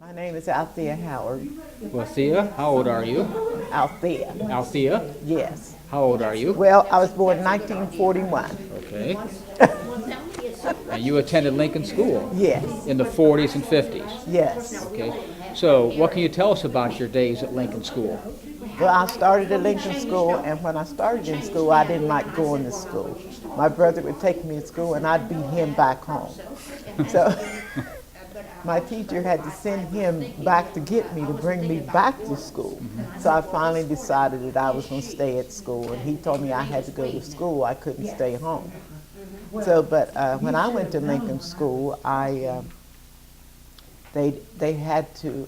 My name is Althea Howard. Well, Thea, how old are you? Althea, Althea, yes. how old are you? Well, I was born in 1941. Okay. And you attended Lincoln School Yes, in the 40s and 50s. yes. Okay. So, what can you tell us about your days at Lincoln School? Well, I started at Lincoln School, and when I started in school, I didn't like going to school. My brother would take me to school, and I'd beat him back home. So my teacher had to send him back to get me, to bring me back to school. So I finally decided that I was going to stay at school, and he told me I had to go to school. I couldn't stay home. So, but when I went to Lincoln School, they had to,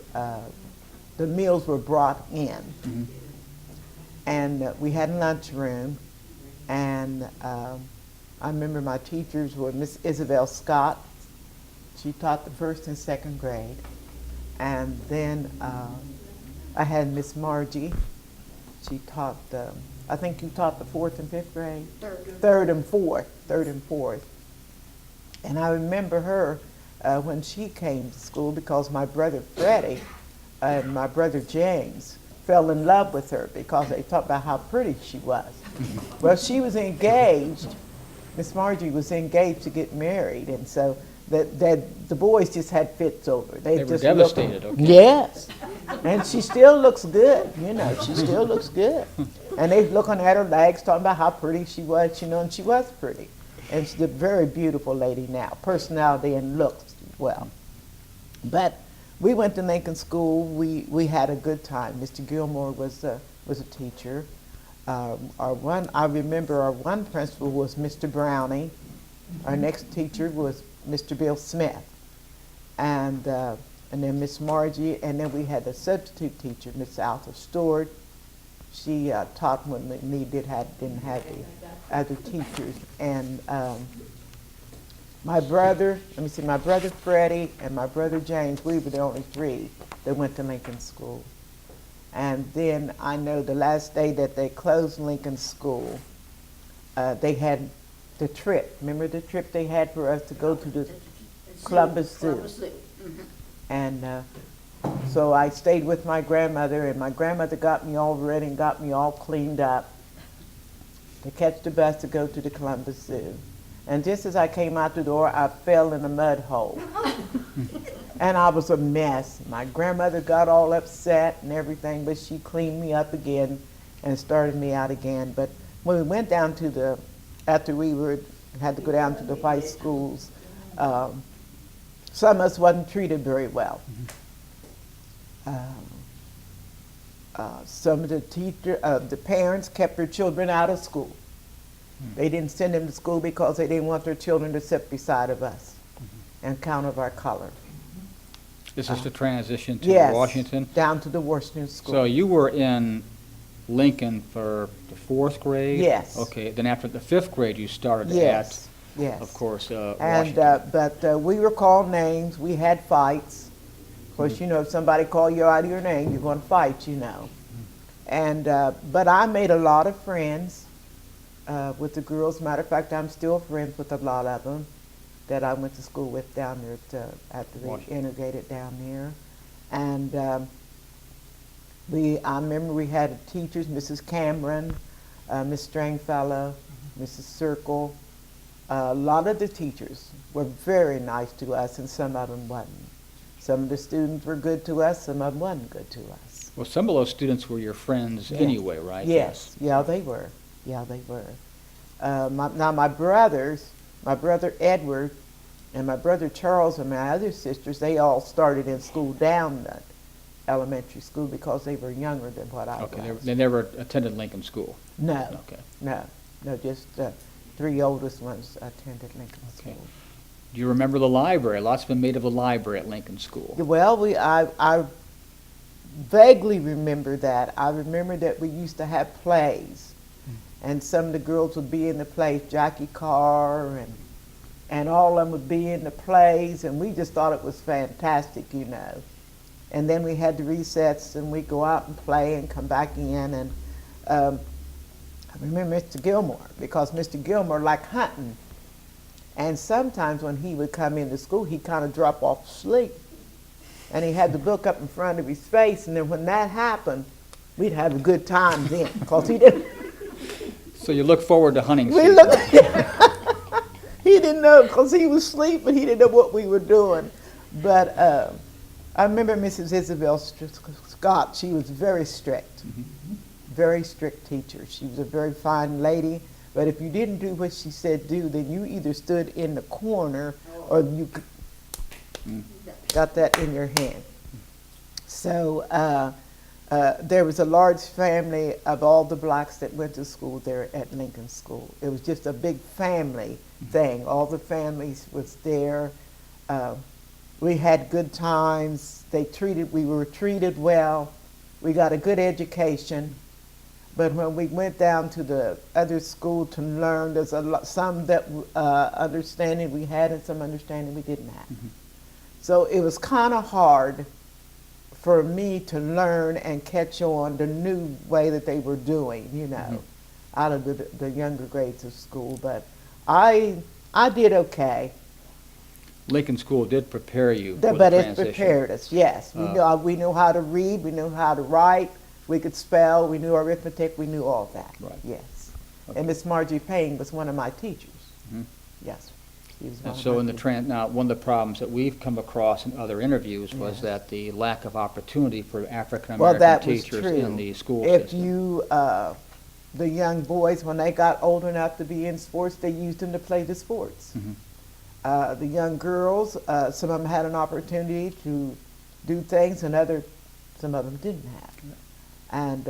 the meals were brought in. And we had a lunchroom, and I remember my teachers were Miss Isabel Scott. She taught the first and second grade. And then I had Miss Margie. She taught, I think you taught the fourth and fifth grade? Third and fourth. And I remember her when she came to school, because my brother Freddie and my brother James fell in love with her because they talked about how pretty she was. Well, she was engaged. Miss Margie was engaged to get married, and so the boys just had fits over. They were just devastated, looked, okay. Yes, and she still looks good. She still looks good. And they looking at her legs, talking about how pretty she was, and she was pretty. And she's a very beautiful lady now, personality and looks well. But we went to Lincoln School. We had a good time. Mr. Gilmore was a teacher. I remember our one principal was Mr. Browning. Our next teacher was Mr. Bill Smith, and then Miss Margie, and then we had a substitute teacher, Miss Althea Stewart. She taught when we didn't have the other teachers, and my brother Freddie and my brother James, we were the only three that went to Lincoln School. And then I know the last day that they closed Lincoln School, they had the trip. Remember the trip they had for us to go to the Columbus Zoo? And so I stayed with my grandmother, and my grandmother got me all ready and got me all cleaned up to catch the bus to go to the Columbus Zoo. And just as I came out the door, I fell in a mud hole. And I was a mess. My grandmother got all upset and everything, but she cleaned me up again and started me out again. But when we went down to after we had to go down to the white schools, some of us wasn't treated very well. Some of the parents kept their children out of school. They didn't send them to school because they didn't want their children to sit beside of us and count of our color. This is the transition to Yes, Washington? down to the Washington School. So you were in Lincoln for the fourth grade? Yes. Okay, then after the fifth grade, you started Yes, at, yes. of course, And Washington. but we were called names. We had fights. Of course, if somebody call you out of your name, you're going to fight. And but I made a lot of friends with the girls. Matter of fact, I'm still friends with a lot of them that I went to school with down there after they integrated down there. And I remember we had teachers, Mrs. Cameron, Miss Stringfellow, Mrs. Circle. A lot of the teachers were very nice to us, and some of them wasn't. Some of the students were good to us, some of them wasn't good to us. Well, some of those students were your friends anyway, right? Yes, yeah, they were. Yeah, they were. Now my brother Edward and my brother Charles and my other sisters, they all started in school down at elementary school because they were younger than what I was. Okay, they never attended Lincoln School? No, Okay. no, just three oldest ones attended Lincoln Okay. School. Do you remember the library? Lots been made of the library at Lincoln School. Well, I vaguely remember that. I remember that we used to have plays, and some of the girls would be in the plays, Jackie Carr and all of them would be in the plays, and we just thought it was fantastic, And then we had the recess, and we'd go out and play and come back in, and I remember Mr. Gilmore, because Mr. Gilmore liked hunting. And sometimes when he would come into school, he'd kind of drop off to sleep. and he had the book up in front of his face, and then when that happened, we'd have a good time then, because he didn't. So you look forward to hunting We season. looked. He didn't know, because he was asleep, but he didn't know what we were doing. But I remember Mrs. Isabel Scott. She was very strict, very strict teacher. She was a very fine lady. But if you didn't do what she said do, then you either stood in the corner or you got that in your hand. So there was a large family of all the blacks that went to school there at Lincoln School. It was just a big family thing. All the families was there. We had good times. We were treated well. We got a good education. But when we went down to the other school to learn, there's some that understanding we had and some understanding we didn't have. So it was kind of hard for me to learn and catch on the new way that they were doing, you know, out of the younger grades of school. But I did okay. Lincoln School did prepare you for the But it transition. prepared us, yes. We knew how to read, we knew how to write, we could spell, we knew arithmetic, we knew all that. Right. Yes. Okay. And Miss Margie Payne was one of my teachers. Yes. She was one And of so my in the teachers. now, one of the problems that we've come across in other interviews was Yes. that the lack of opportunity for African Well, American that was teachers true. in the school If system. you, the young boys, when they got old enough to be in sports, they used them to play the sports. The young girls, some of them had an opportunity to do things, and some of them didn't have. And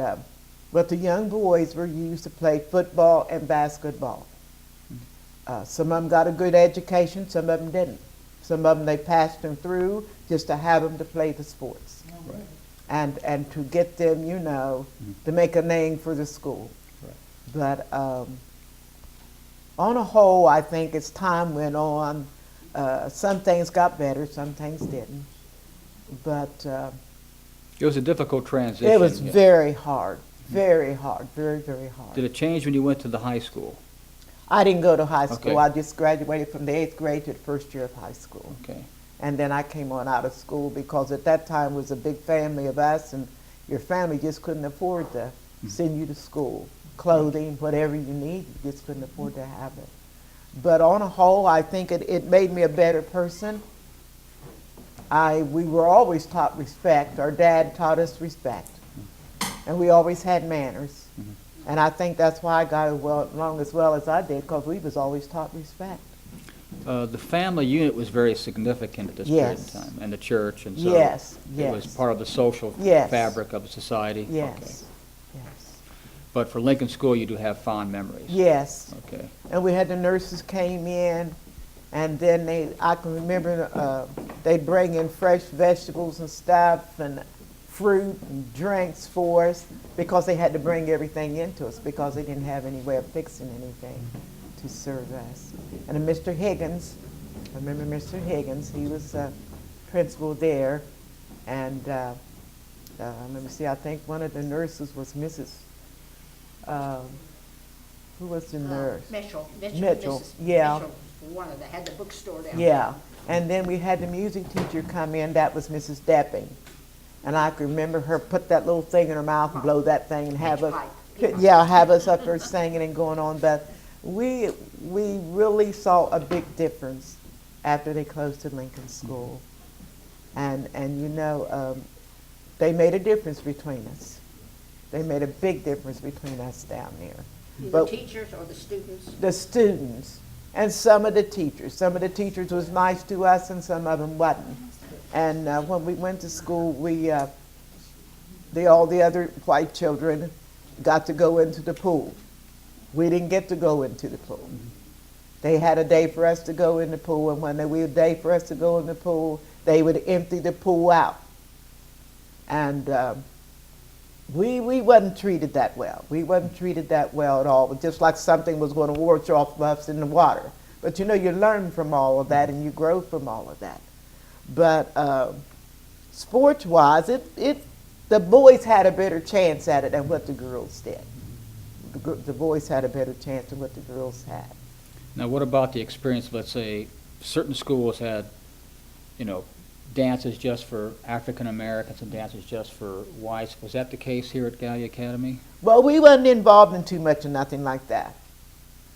but the young boys were used to play football and basketball. Some of them got a good education, some of them didn't. Some of them they passed them through just to have them to play the sports, Right. and to get them, you know, to make a name for the school. Right. But on a whole, I think as time went on, some things got better, some things didn't. But It was a difficult transition. it was yeah. very hard, very hard, very, very hard. Did it change when you went to the high school? I didn't go to high school. Okay. I just graduated from the 8th grade to the first year of high school. Okay. And then I came on out of school because at that time was a big family of us, and your family just couldn't afford to send you to school. Clothing, whatever you need, you just couldn't afford to have it. But on a whole, I think it made me a better person. We were always taught respect. Our dad taught us respect. And we always had manners. And I think that's why I got along as well as I did, because we was always taught respect. The family unit was very significant at this period of Yes. time, and the church, and so Yes, it was yes. part of the social Yes. fabric of the society. Okay. Yes, yes, But for Lincoln School, you do have fond memories. yes. Okay. And we had the nurses came in, and then I can remember they'd bring in fresh vegetables and stuff, and fruit and drinks for us, because they had to bring everything into us, because they didn't have any way of fixing anything to serve us. And then Mr. Higgins, I remember Mr. Higgins, he was principal there, and let me see, I think one of the nurses was Mrs. Who was the nurse? Mitchell. Mitchell, Mrs. yeah. Mitchell, one of the, had the bookstore down Yeah, and then we had the music teacher come in, that was Mrs. Depping. And I can remember her put that little thing in her mouth and blow that thing and have us, Pitch pipe. yeah, have us up there singing and going on. But we really saw a big difference after they closed the Lincoln School. And you know, they made a difference between us. They made a big difference between us down there. The But teachers or the students? the students and some of the teachers. Some of the teachers was nice to us and some of them wasn't. And when we went to school, all the other white children got to go into the pool. We didn't get to go into the pool. They had a day for us to go in the pool, and when they were a day for us to go in the pool, they would empty the pool out. And we wasn't treated that well. We wasn't treated that well at all, but just like something was going to wash off of us in the water. But you know, you learn from all of that and you grow from all of that. But sports-wise, the boys had a better chance at it than what the girls did. The boys had a better chance than what the girls had. Now, what about the experience of, let's say, certain schools had, you know, dances just for African Americans and dances just for whites. Was that the case here at Gallia Academy? Well, we wasn't involved in too much of nothing like that.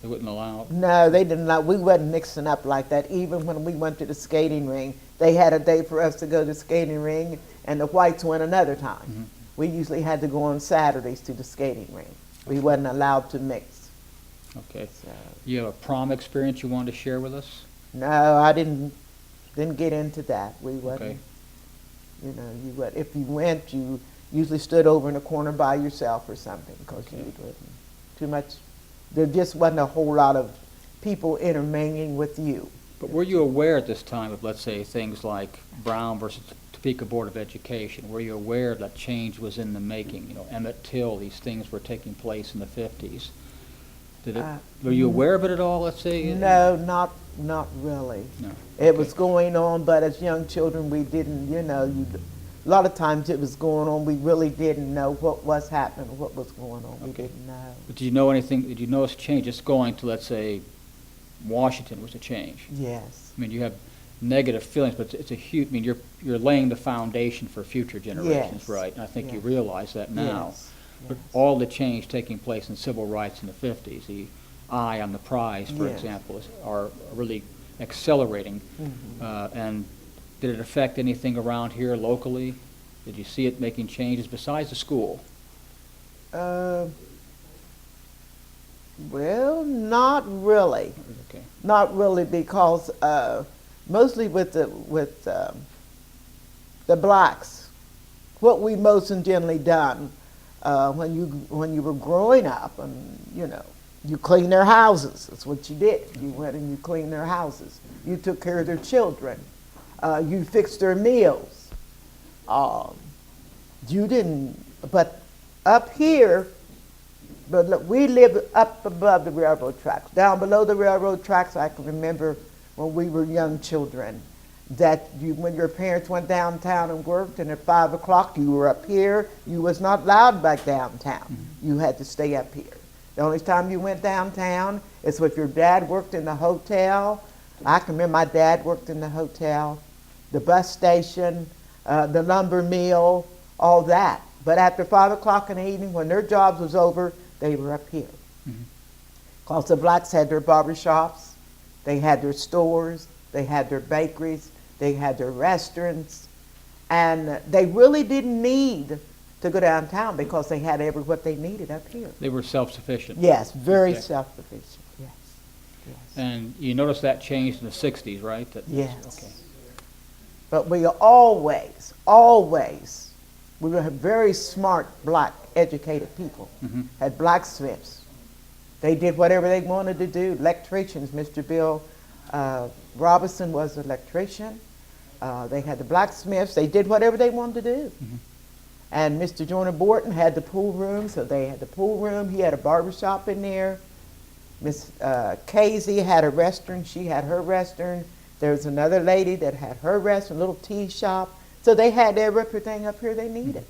They wouldn't allow it? No, they didn't allow, we wasn't mixing up like that. Even when we went to the skating ring, they had a day for us to go to the skating ring, and the whites went another time. Mm-hmm. We usually had to go on Saturdays to the skating ring. We wasn't allowed to mix. Okay. So, You have a prom experience you wanted to share with us? no, I didn't get into that. We wasn't. Okay. You know, if you went, you usually stood over in the corner by yourself or something, because Okay. you wasn't too much. There just wasn't a whole lot of people intermingling with you. But were you aware at this time of, let's say, things like Brown versus Topeka Board of Education? Were you aware that change was in the making? You know, Emmett Till, these things were taking place in the 50s. Were you aware of it at all, let's say? No, not really. No. It was going on, but as young children, we didn't, a lot of times it was going on, we really didn't know what was happening, what was going on. We Okay. didn't know. But did you know anything, did you notice change? Just going to, let's say, Washington was a change. Yes. I mean, you have negative feelings, but it's a huge, I mean, you're laying the foundation for future generations, Yes. right? And I think you Yes. realize that now. Yes. But Yes. all the change taking place in civil rights in the 50s, the eye on the prize, for Yes. example, are really accelerating. And did it affect anything around here locally? Did you see it making changes besides the school? Well, not really. Okay. Not really, because mostly with the blacks, what we most generally done when you were growing up, and you cleaned their houses. That's what you did. You went and you cleaned their houses. You took care of their children. You fixed their meals. You didn't, but up here. But look, we lived up above the railroad tracks. Down below the railroad tracks, I can remember when we were young children, that when your parents went downtown and worked, and at 5 o'clock you were up here, you was not allowed back downtown. You had to stay up here. The only time you went downtown is if your dad worked in the hotel. I can remember my dad worked in the hotel, the bus station, the lumber mill, all that. But after 5 o'clock in the evening, when their jobs was over, they were up here. Because the blacks had their barbershops, they had their stores, they had their bakeries, they had their restaurants, and they really didn't need to go downtown because they had what they needed up here. They were self-sufficient. Yes, very Okay. self-sufficient, yes. Yes. And you noticed that changed in the 60s, right? Yes. Okay. But we always, we were very smart, black, educated people. Had blacksmiths. They did whatever they wanted to do. Electricians, Mr. Bill Robinson was an electrician. They had the blacksmiths. They did whatever they wanted to do. And Mr. Joyner Borton had the pool room, so they had the pool room. He had a barbershop in there. Miss Casey had a restaurant. She had her restaurant. There was another lady that had her restaurant, a little tea shop. So they had everything up here they needed.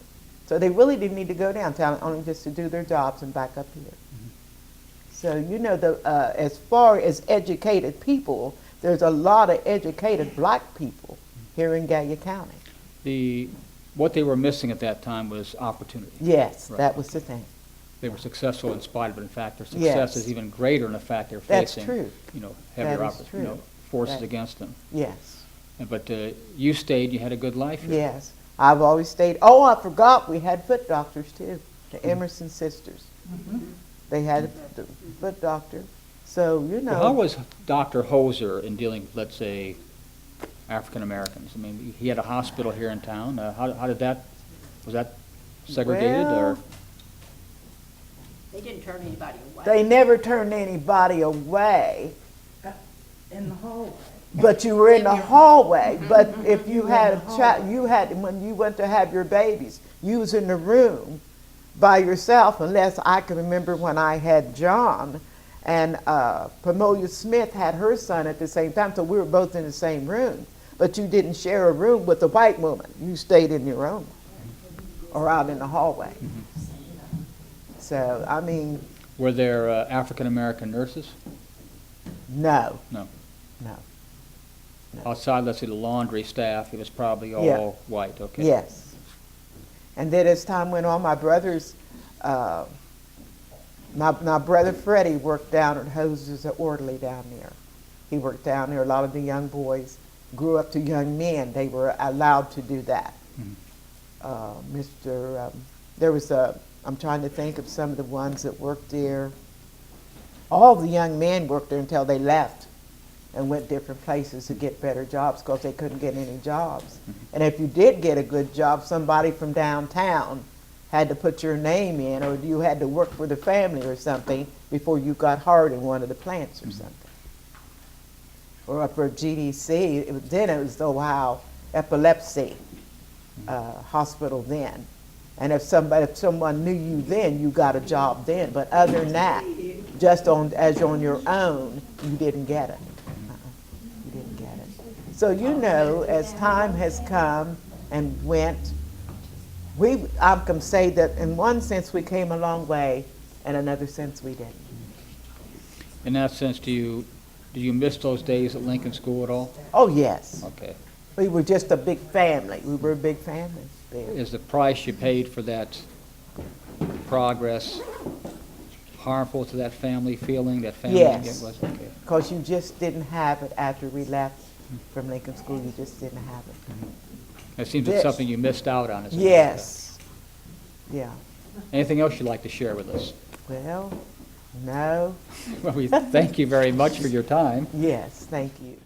So they really didn't need to go downtown, only just to do their jobs and back up here. So as far as educated people, there's a lot of educated black people here in Gallia County. What they were missing at that time was opportunity. Yes, Right. that was the thing. They were successful in spite of it. In fact, their success Yes. is even greater in the fact they're That's facing, true. heavier That is true. forces That- against them. Yes, But you stayed. You had a good life here. yes. I've always stayed. Oh, I forgot, we had foot doctors too, the Emerson sisters. They had the foot doctor. So, Well, how was Dr. Hoser in dealing with, let's say, African Americans? I mean, he had a hospital here in town. How did that, was that segregated or? Well, They didn't turn anybody away. they never turned anybody away, In the hallway. but you were in the hallway. But if you had a child, when you went to have your babies, you was in the room by yourself, unless I can remember when I had John, and Pamolia Smith had her son at the same time, so we were both in the same room. But you didn't share a room with a white woman. You stayed in your own or out in the hallway. So, I mean, Were there African American nurses? no, No. no, Outside, let's say, the laundry staff, it was probably Yeah. all white, okay? Yes. And then as time went on, my brothers, my brother Freddie worked down at Hoses as an orderly down there. He worked down there. A lot of the young boys grew up to young men. They were allowed to do that. There was I'm trying to think of some of the ones that worked there. All the young men worked there until they left and went different places to get better jobs because they couldn't get any jobs. And if you did get a good job, somebody from downtown had to put your name in, or you had to work for the family or something before you got hired in one of the plants or something. Or up at GDC, then it was the Ohio Epilepsy Hospital then. And if someone knew you then, you got a job then. But other than that, just as on your own, you didn't get it. You didn't get it. So as time has come and went, I can say that in one sense we came a long way, in another sense we didn't. In that sense, do you miss those days at Lincoln School at all? Oh yes, Okay. we were just a big family. We were a big family there. Is the price you paid for that progress harmful to that family feeling, that family? Yes. Was? Okay. Because you just didn't have it after we left from Lincoln School. You just didn't have it. It seems Yes. it's something you missed out on. Isn't it? Yes. Yeah. Anything else you'd like to share with us? Well, no. Well, we thank you very much for your time. Yes, thank you.